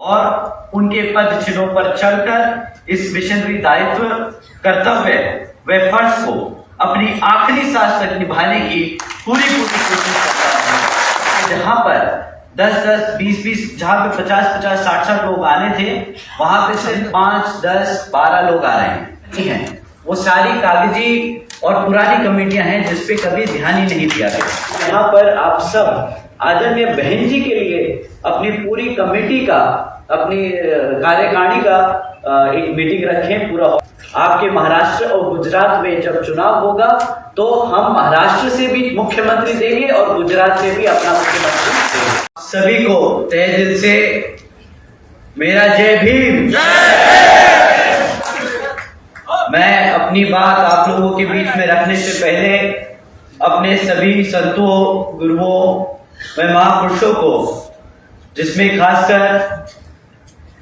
और उनके पद चिन्हों पर चलकर इस मिशनरी दायित्व, कर्तव्य व फर्ज को अपनी आखिरी सांस तक निभाने की पूरी कोशिश करता हूँ। जहां पर 10-10, 20-20, जहां पे 50-50, 60-60 लोग आने थे, वहां पे सिर्फ 5, 10, 12 लोग आ रहे हैं। वो सारी कागजी और पुरानी कमेटियां हैं जिसपे कभी ध्यान ही नहीं दिया गया। यहाँ पर आप सब आदरणीय बहन जी के लिए अपनी पूरी कमेटी का, अपनी कार्यकारिणी का एक मीटिंग रखें। पूरा आपके महाराष्ट्र और गुजरात में जब चुनाव होगा तो हम महाराष्ट्र से भी मुख्यमंत्री देंगे और गुजरात से भी अपना मुख्यमंत्री देंगे। सभी को तहे दिल से मेरा जय भीम। मैं अपनी बात आप लोगों के बीच में रखने से पहले अपने सभी संतों, गुरुओं व महापुरुषों को, जिसमें खासकर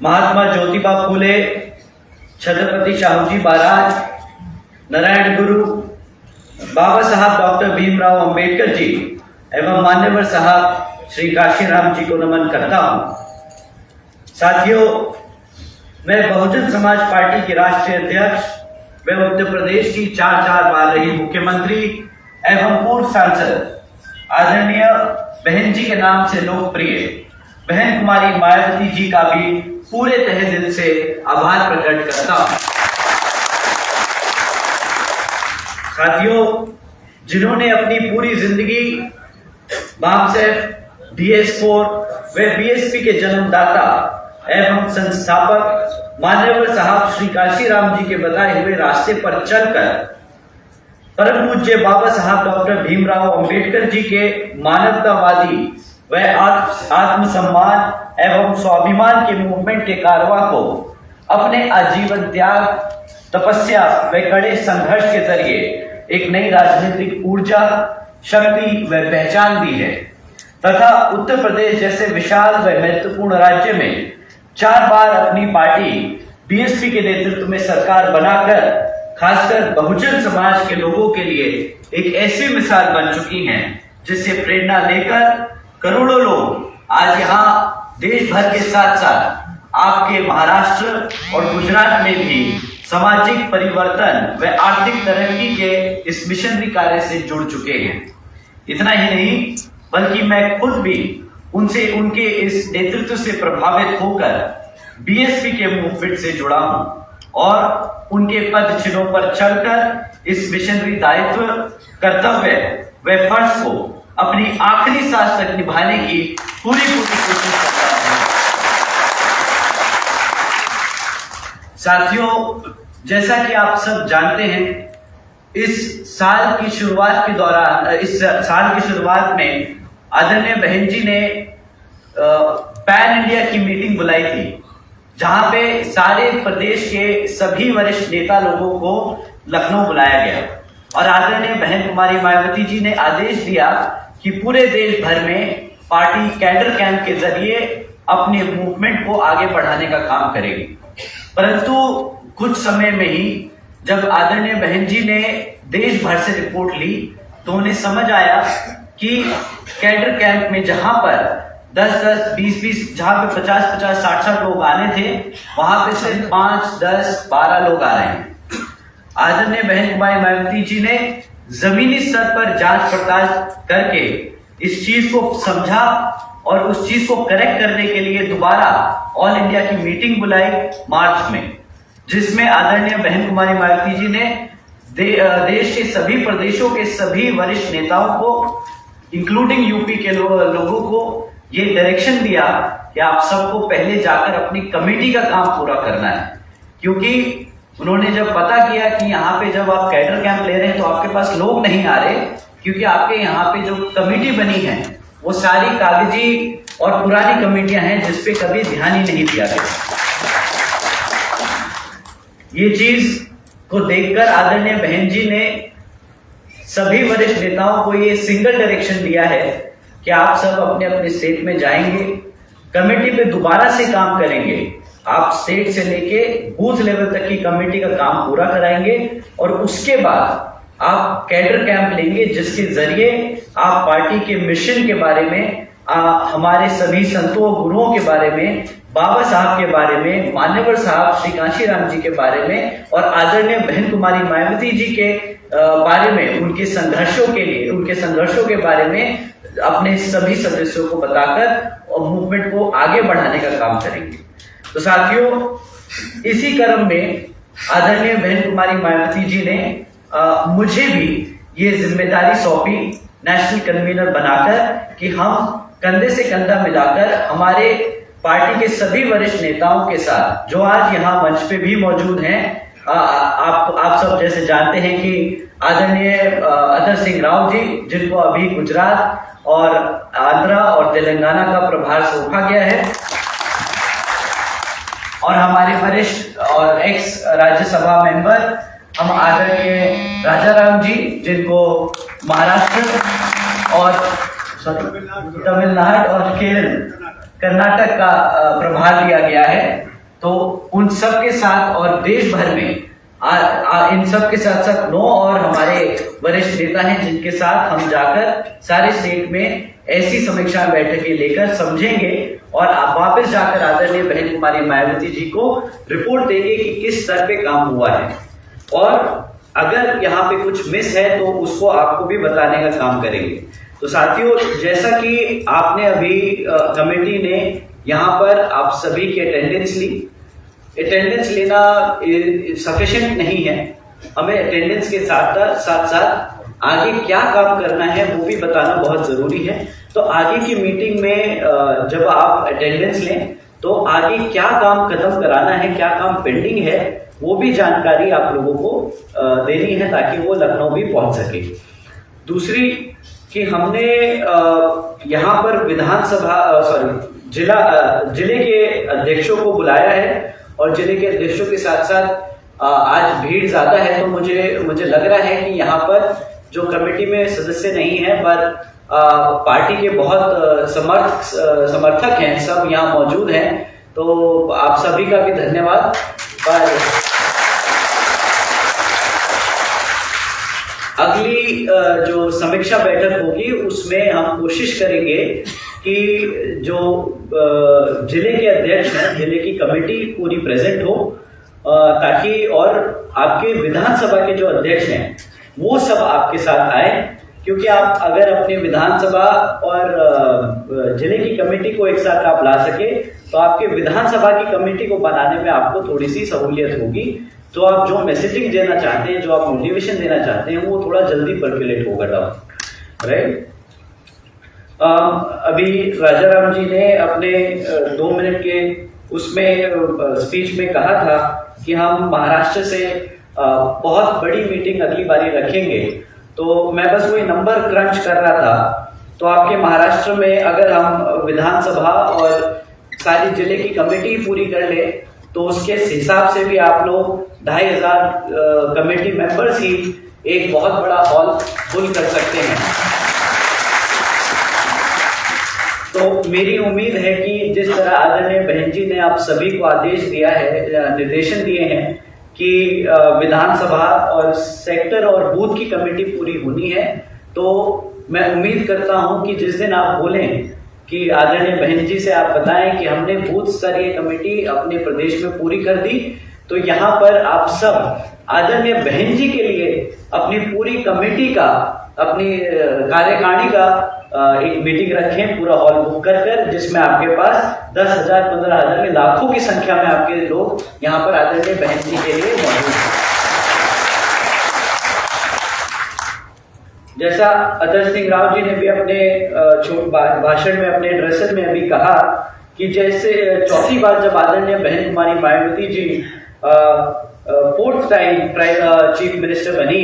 महात्मा ज्योतिबा फूले, छत्रपति शाहू जी महाराज, नारायण गुरु, बाबा साहब डॉक्टर भीमराव अंबेडकर जी एवं मान्यवर साहब श्री काशीराम जी को नमन करता हूं। साथियों, मैं बहुजन समाज पार्टी के राष्ट्रीय अध्यक्ष व उत्तर प्रदेश की 4 बार रही मुख्यमंत्री एवं पूर्व सांसद आदरणीय बहन जी के नाम से लोकप्रिय बहन कुमारी मायावती जी का भी पूरे तहे दिल से आभार प्रकट करता हूं। साथियों, जिन्होंने अपनी पूरी जिंदगी बामसेफ, DS4 व BSP के जन्मदाता एवं संस्थापक मान्यवर साहब श्री काशीराम जी के बताए हुए रास्ते पर चलकर परम पूज्य बाबा साहब डॉक्टर भीमराव अंबेडकर जी के मानवतावादी व आत्मसम्मान एवं स्वाभिमान के मूवमेंट के कारवां को अपने आजीवन त्याग, तपस्या व कड़े संघर्ष के जरिए एक नई राजनीतिक ऊर्जा, शक्ति व पहचान दी है तथा उत्तर प्रदेश जैसे विशाल व महत्वपूर्ण राज्य में 4 बार अपनी पार्टी BSP के नेतृत्व में सरकार बनाकर खासकर बहुजन समाज के लोगों के लिए एक ऐसी मिसाल बन चुकी हैं जिससे प्रेरणा लेकर करोड़ों लोग आज यहाँ देश भर के साथ साथ आपके महाराष्ट्र और गुजरात में भी सामाजिक परिवर्तन व आर्थिक तरक्की के इस मिशनरी कार्य से जुड़ चुके हैं। इतना ही नहीं, बल्कि मैं खुद भी उनसे, उनके इस नेतृत्व से प्रभावित होकर BSP के मूवमेंट से जुड़ा हूं और उनके पद चिन्हों पर चलकर इस मिशनरी दायित्व, कर्तव्य व फर्ज को अपनी आखिरी सांस तक निभाने की पूरी कोशिश करता हूं। साथियों, जैसा कि आप सब जानते हैं, इस साल की शुरुआत में आदरणीय बहन जी ने पैन इंडिया की मीटिंग बुलाई थी, जहां पे सारे प्रदेश के सभी वरिष्ठ नेता लोगों को लखनऊ बुलाया गया और आदरणीय बहन कुमारी मायावती जी ने आदेश दिया कि पूरे देश भर में पार्टी कैडर कैंप के जरिए अपने मूवमेंट को आगे बढ़ाने का काम करेगी। परंतु कुछ समय में ही जब आदरणीय बहन जी ने देश भर से रिपोर्ट ली तो उन्हें समझ आया कि कैडर कैंप में जहां पर 10-10, 20-20, जहां पे 50-50, 60-60 लोग आने थे, वहां पे सिर्फ 5, 10, 12 लोग आ रहे हैं। आदरणीय बहन कुमारी मायावती जी ने जमीनी स्तर पर जांच पड़ताल करके इस चीज को समझा और उस चीज को करेक्ट करने के लिए दोबारा ऑल इंडिया की मीटिंग बुलाई मार्च में, जिसमें आदरणीय बहन कुमारी मायावती जी ने देश के सभी प्रदेशों के सभी वरिष्ठ नेताओं को, इंक्लूडिंग यूपी के लोगों को ये डायरेक्शन दिया कि आप सबको पहले जाकर अपनी कमेटी का काम पूरा करना है। क्योंकि उन्होंने जब पता किया कि यहाँ पे जब आप कैडर कैंप ले रहे हैं तो आपके पास लोग नहीं आ रहे, क्योंकि आपके यहाँ पे जो कमेटी बनी है वो सारी कागजी और पुरानी कमेटियां हैं जिसपे कभी ध्यान ही नहीं दिया गया। ये चीज को देखकर आदरणीय बहन जी ने सभी वरिष्ठ नेताओं को ये सिंगल डायरेक्शन दिया है कि आप सब अपने अपने स्टेट में जाएंगे, कमेटी पे दोबारा से काम करेंगे, आप स्टेट से लेके बूथ लेवल तक की कमेटी का काम पूरा कराएंगे और उसके बाद आप कैडर कैंप लेंगे, जिसके जरिए आप पार्टी के मिशन के बारे में, हमारे सभी संतों गुरुओं के बारे में बाबा साहब के बारे में, मान्यवर साहब श्री कांशीराम जी के बारे में और आदरणीय बहन कुमारी मायावती जी के बारे में, उनके संघर्षों के बारे में अपने सभी सदस्यों को बताकर और मूवमेंट को आगे बढ़ाने का काम करेंगे। तो साथियों, इसी क्रम में आदरणीय बहन कुमारी मायावती जी ने मुझे भी ये जिम्मेदारी सौंपी नेशनल कन्वीनर बनाकर कि हम कंधे से कंधा मिलाकर हमारे पार्टी के सभी वरिष्ठ नेताओं के साथ, जो आज यहाँ मंच पे भी मौजूद हैं, आप सब जैसे जानते हैं कि आदरणीय अतर सिंह राव जी, जिनको अभी गुजरात और आंध्रा और तेलंगाना का प्रभार सौंपा गया है, और हमारे वरिष्ठ और एक्स राज्यसभा मेंबर हम आदरणीय राजाराम जी, जिनको महाराष्ट्र और तमिलनाडु और कर्नाटक का प्रभार दिया गया है। तो उन सब के साथ और देश भर में इन सब के साथ साथ 9 और हमारे वरिष्ठ नेता हैं, जिनके साथ हम जाकर सारे स्टेट में ऐसी समीक्षा बैठकें लेकर समझेंगे और वापस जाकर आदरणीय बहन कुमारी मायावती जी को रिपोर्ट देंगे कि किस स्तर पे काम हुआ है, और अगर यहाँ पे कुछ मिस है तो उसको आपको भी बताने का काम करेंगे। तो साथियों, जैसा कि आपने अभी कमेटी ने यहाँ पर आप सभी की अटेंडेंस लेना सफिशिएंट नहीं है, हमें अटेंडेंस के साथ साथ आगे क्या काम करना है वो भी बताना बहुत जरूरी है। तो आगे की मीटिंग में जब आप अटेंडेंस लें तो आगे क्या काम खत्म कराना है, क्या काम पेंडिंग है, वो भी जानकारी आप लोगों को देनी है ताकि वो लखनऊ भी पहुंच सके। दूसरी कि हमने यहाँ पर जिले के अध्यक्षों को बुलाया है, और जिले के अध्यक्षों के साथ साथ आज भीड़ ज्यादा है, तो मुझे लग रहा है कि यहाँ पर जो कमेटी में सदस्य नहीं है पर पार्टी के बहुत समर्थक हैं, सब यहाँ मौजूद हैं, तो आप सभी का भी धन्यवाद। पर अगली जो समीक्षा बैठक होगी उसमें हम कोशिश करेंगे कि जो जिले के अध्यक्ष हैं, जिले की कमेटी पूरी प्रेजेंट हो, ताकि और आपके विधानसभा के जो अध्यक्ष हैं वो सब आपके साथ आए, क्योंकि आप अगर अपने विधानसभा और जिले की कमेटी को एक साथ आप ला सके तो आपके विधानसभा की कमेटी को बनाने में आपको थोड़ी सी सहूलियत होगी। तो आप जो मैसेजिंग देना चाहते हैं, जो आप मोटिवेशन देना चाहते हैं, वो थोड़ा जल्दी परकुलेट होगा डाउन, राइट। अभी राजाराम जी ने अपने 2 मिनट के उसमें स्पीच में कहा था कि हम महाराष्ट्र से बहुत बड़ी मीटिंग अगली बारी रखेंगे, तो मैं बस वही नंबर क्रंच कर रहा था। तो आपके महाराष्ट्र में अगर हम विधानसभा और सारी जिले की कमेटी पूरी कर ले तो उसके हिसाब से भी आप लोग 2500 कमेटी मेंबर्स ही एक बहुत बड़ा हॉल फुल कर सकते हैं। तो मेरी उम्मीद है कि जिस तरह आदरणीय बहन जी ने आप सभी को आदेश दिया है, निर्देशन दिए हैं कि विधानसभा और सेक्टर और बूथ की कमेटी पूरी होनी है, तो मैं उम्मीद करता हूं कि जिस दिन आप बोलें कि आदरणीय बहन जी से आप बताएं कि हमने बूथ स्तरीय कमेटी अपने प्रदेश में पूरी कर दी, तो यहाँ पर आप सब आदरणीय बहन जी के लिए अपनी पूरी कमेटी का, अपनी कार्यकारिणी का एक मीटिंग रखें, पूरा हॉल बुक कर जिसमें आपके पास 10,000 15,000 में लाखों की संख्या में आपके लोग यहाँ पर आदरणीय बहन जी के लिए मौजूद हैं। जैसा अतर सिंह राव जी ने भी अपने भाषण में, अपने एड्रेस में अभी कहा कि जैसे चौथी बार जब आदरणीय बहन कुमारी Mayawati ji 4th time chief minister बनी,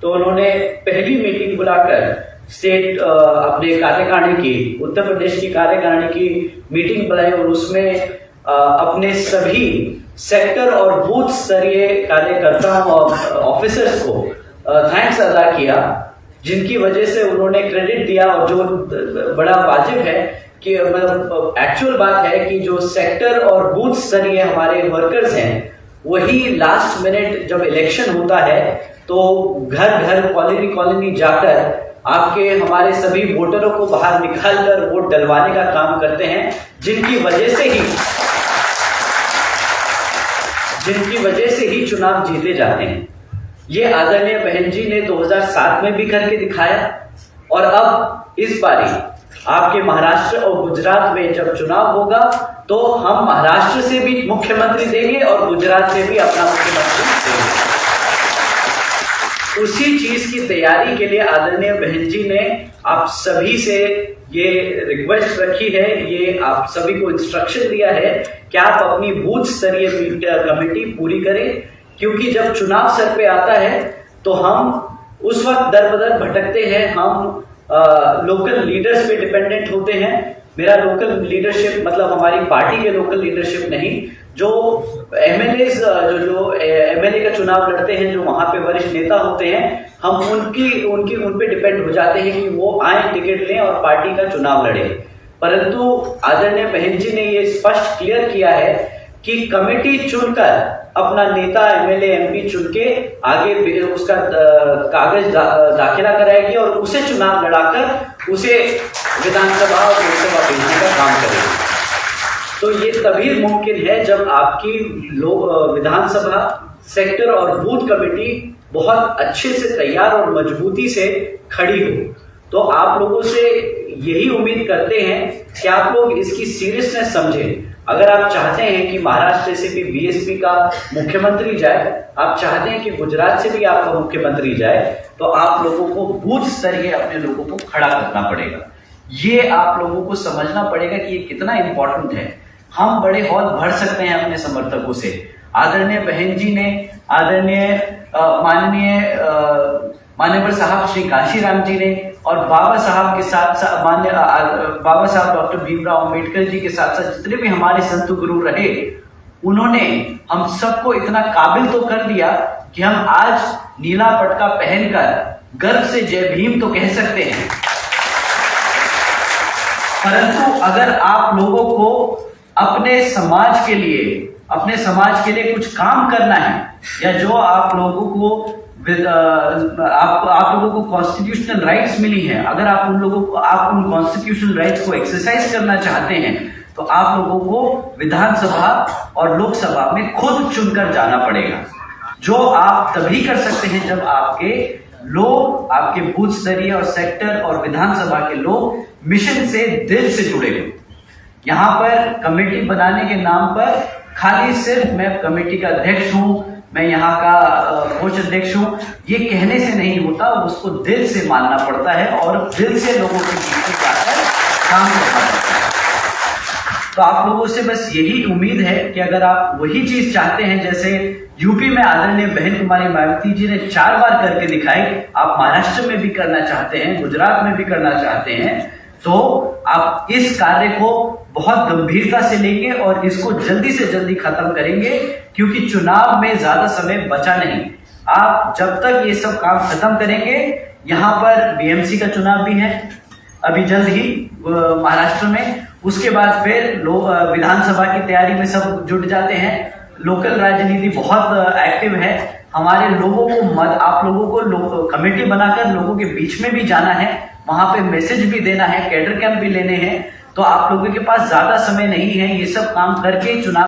तो उन्होंने पहली मीटिंग बुलाकर स्टेट अपने कार्यकारिणी की, उत्तर प्रदेश की कार्यकारिणी की मीटिंग बुलाई और उसमें अपने सभी सेक्टर और बूथ स्तरीय कार्यकर्ताओं और ऑफिसर्स को थैंक्स अदा किया, जिनकी वजह से उन्होंने क्रेडिट दिया। और जो बड़ा वाजिब है कि मतलब एक्चुअल बात है कि जो सेक्टर और बूथ स्तरीय हमारे वर्कर्स हैं, वही लास्ट मिनट जब इलेक्शन होता है तो घर घर, कॉलोनी कॉलोनी जाकर आपके हमारे सभी वोटरों को बाहर निकालकर वोट डलवाने का काम करते हैं, जिनकी वजह से ही जिनकी वजह से ही चुनाव जीते जाते हैं। ये आदरणीय बहन जी ने 2007 में भी करके दिखाया और अब इस बारी आपके महाराष्ट्र और गुजरात में जब चुनाव होगा तो हम महाराष्ट्र से भी मुख्यमंत्री देंगे और गुजरात से भी अपना मुख्यमंत्री देंगे। उसी चीज की तैयारी के लिए आदरणीय बहन जी ने आप सभी से ये रिक्वेस्ट रखी है, ये आप सभी को इंस्ट्रक्शन दिया है कि आप अपनी बूथ स्तरीय कमेटी पूरी करें, क्योंकि जब चुनाव सर पे आता है तो हम उस वक्त दर बदर भटकते हैं, हम लोकल लीडर्स पे डिपेंडेंट होते हैं। मेरा लोकल लीडरशिप मतलब हमारी पार्टी के लोकल लीडरशिप नहीं, जो एमएलए का चुनाव लड़ते हैं, जो वहां पे वरिष्ठ नेता होते हैं, हम उन पे डिपेंड हो जाते हैं कि वो आए, टिकट लें और पार्टी का चुनाव लड़े। परंतु आदरणीय बहन जी ने ये स्पष्ट क्लियर किया है कि कमेटी चुनकर अपना नेता एमएलए एमपी चुन के आगे उसका कागज दाखिला कराएगी और उसे चुनाव लड़ाकर उसे विधानसभा और लोकसभा भेजने का काम करेगी। तो ये तभी मुमकिन है जब आपकी विधानसभा सेक्टर और बूथ कमेटी बहुत अच्छे से तैयार और मजबूती से खड़ी हो। तो आप लोगों से यही उम्मीद करते हैं कि आप लोग इसकी सीरियसनेस समझें। अगर आप चाहते हैं कि महाराष्ट्र से भी बीएसपी का मुख्यमंत्री जाए, आप चाहते हैं कि गुजरात से भी आपका मुख्यमंत्री जाए, तो आप लोगों को बूथ स्तरीय अपने लोगों को खड़ा करना पड़ेगा। ये आप लोगों को समझना पड़ेगा कि ये कितना इंपॉर्टेंट है। हम बड़े हॉल भर सकते हैं अपने समर्थकों से। आदरणीय बहन जी ने माननीय साहब श्री काशीराम जी ने और बाबा साहब के साथ बाबा साहब डॉक्टर भीमराव अंबेडकर जी के साथ साथ जितने भी हमारे संत गुरु रहे, उन्होंने हम सबको इतना काबिल तो कर दिया कि हम आज नीला पटका पहनकर गर्व से जय भीम तो कह सकते हैं। परंतु अगर आप लोगों को अपने समाज के लिए कुछ काम करना है, या जो आप लोगों को कॉन्स्टिट्यूशनल राइट्स मिली हैं, अगर आप उन कॉन्स्टिट्यूशनल राइट्स को एक्सरसाइज करना चाहते हैं, तो आप लोगों को विधानसभा और लोकसभा में खुद चुनकर जाना पड़ेगा। जो आप तभी कर सकते हैं जब आपके बूथ स्तरीय और सेक्टर और विधानसभा के लोग मिशन से दिल से जुड़े हुए। यहाँ पर कमेटी बनाने के नाम पर खाली सिर्फ मैं कमेटी का अध्यक्ष हूं, मैं यहाँ का कोष अध्यक्ष हूं, ये कहने से नहीं होता, उसको दिल से मानना पड़ता है और दिल से लोगों के बीच में जाकर काम करना पड़ता है। तो आप लोगों से बस यही उम्मीद है कि अगर आप वही चीज चाहते हैं जैसे यूपी में आदरणीय बहन कुमारी मायावती जी ने 4 बार करके दिखाई, आप महाराष्ट्र में भी करना चाहते हैं, गुजरात में भी करना चाहते हैं, तो आप इस कार्य को बहुत गंभीरता से लेंगे और इसको जल्दी से जल्दी खत्म करेंगे, क्योंकि चुनाव में ज्यादा समय बचा नहीं। आप जब तक ये सब काम खत्म करेंगे, यहाँ पर बीएमसी का चुनाव भी है अभी जल्द ही महाराष्ट्र में, उसके बाद फिर लोग विधानसभा की तैयारी में सब जुट जाते हैं। लोकल राजनीति बहुत एक्टिव है। हमारे लोगों को आप लोगों को कमेटी बनाकर लोगों के बीच में भी जाना है, वहां पे मैसेज भी देना है, कैडर कैंप भी लेने हैं। तो आप लोगों के पास ज्यादा समय नहीं है, ये सब काम करके चुनाव